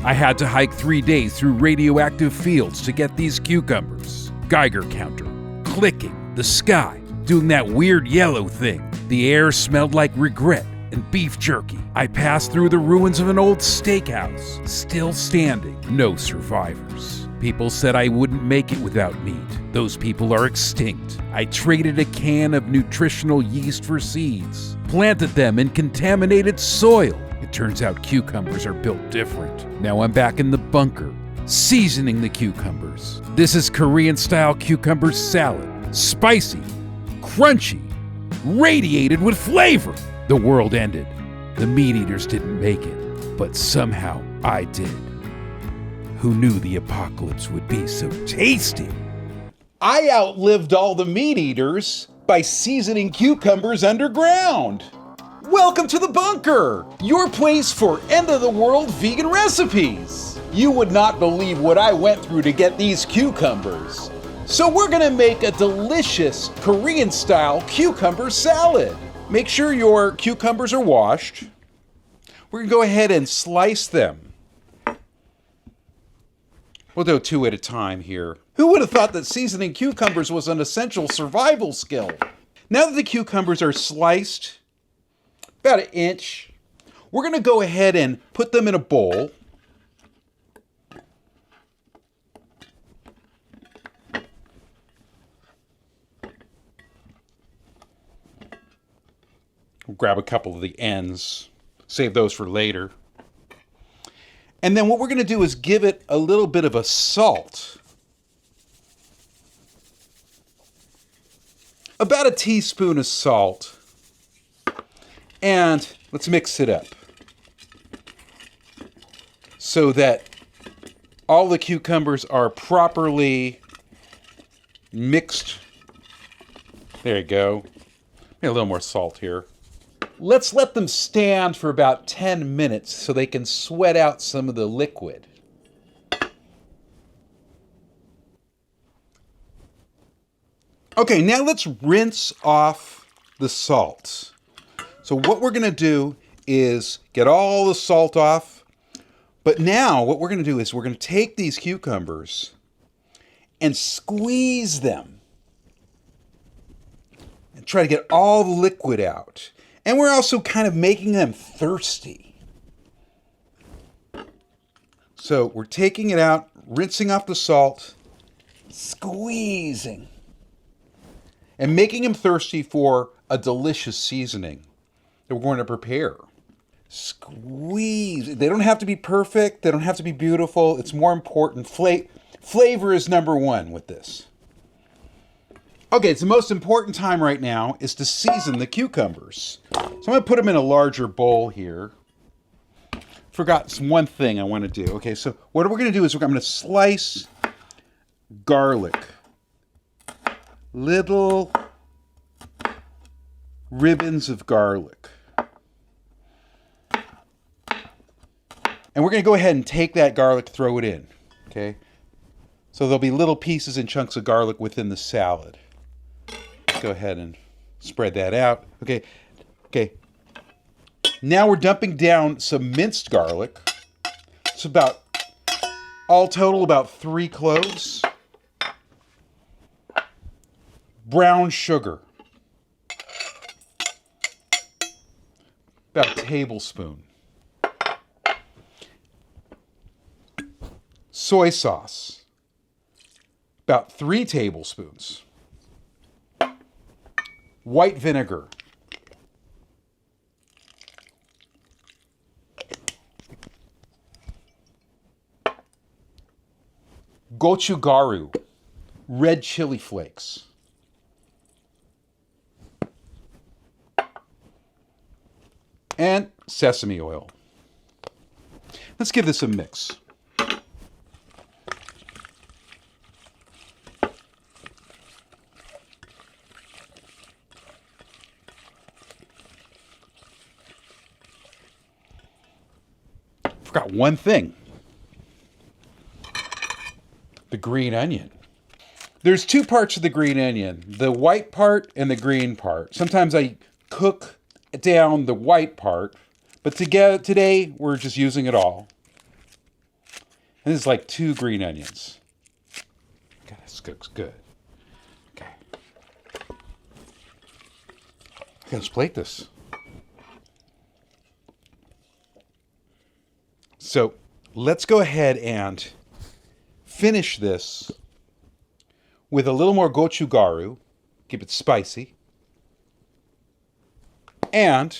I had to hike 3 days through radioactive fields to get these cucumbers. Geiger counter, clicking, the sky, doing that weird yellow thing. The air smelled like regret and beef jerky. I passed through the ruins of an old steakhouse, still standing, no survivors. People said I wouldn't make it without meat. Those people are extinct. I traded a can of nutritional yeast for seeds, planted them in contaminated soil. It turns out cucumbers are built different. Now I'm back in the bunker, seasoning the cucumbers. This is Korean-style cucumber salad. Spicy, crunchy, radiated with flavor. The world ended. The meat eaters didn't make it, but somehow I did. Who knew the apocalypse would be so tasty? I outlived all the meat eaters by seasoning cucumbers underground. Welcome to the bunker, your place for end-of-the-world vegan recipes. You would not believe what I went through to get these cucumbers. So we're gonna make a delicious Korean-style cucumber salad. Make sure your cucumbers are washed. We're gonna go ahead and slice them. We'll do 2 at a time here. Who would have thought that seasoning cucumbers was an essential survival skill? Now that the cucumbers are sliced, about 1 inch, we're gonna go ahead and put them in a bowl. We'll grab a couple of the ends, save those for later. And then what we're going to do is give it a little bit of a salt. About 1 teaspoon of salt. And let's mix it up so that all the cucumbers are properly mixed. There you go. Maybe a little more salt here. Let's let them stand for about 10 minutes so they can sweat out some of the liquid. Okay, now let's rinse off the salt. So what we're going to do is get all the salt off. But now what we're going to do is we're going to take these cucumbers and squeeze them and try to get all the liquid out. And we're also kind of making them thirsty. So we're taking it out, rinsing off the salt, squeezing, and making them thirsty for a delicious seasoning that we're going to prepare. Squeeze. They don't have to be perfect. They don't have to be beautiful. It's more important. Flavor is number one with this. Okay, it's the most important time right now is to season the cucumbers. So I'm going to put them in a larger bowl here. Forgot one thing I want to do. Okay, so what we're going to do is I'm going to slice garlic. Little ribbons of garlic. And we're going to go ahead and take that garlic, throw it in. Okay? So there'll be little pieces and chunks of garlic within the salad. Go ahead and spread that out. Okay. Now we're dumping down some minced garlic. It's about, all total, about 3 cloves. Brown sugar. About a tablespoon. Soy sauce. About 3 tablespoons. White vinegar. Gochugaru, red chili flakes. And sesame oil. Let's give this a mix. Forgot one thing. The green onion. There's 2 parts of the green onion, the white part and the green part. Sometimes I cook down the white part, but today we're just using it all. And this is like 2 green onions. Okay, this cooks good. Okay. Let's plate this. So let's go ahead and finish this with a little more gochugaru. Keep it spicy. And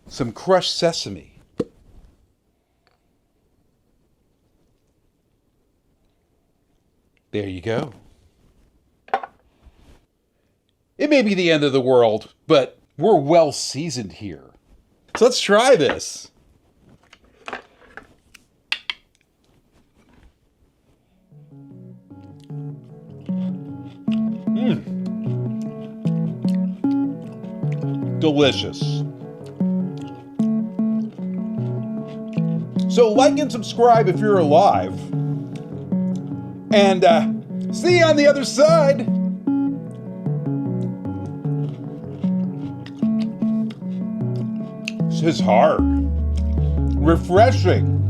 some crushed sesame. There you go. It may be the end of the world, but we're well seasoned here. So let's try this. Delicious. So like and subscribe if you're alive. And see you on the other side. This is hard. Refreshing.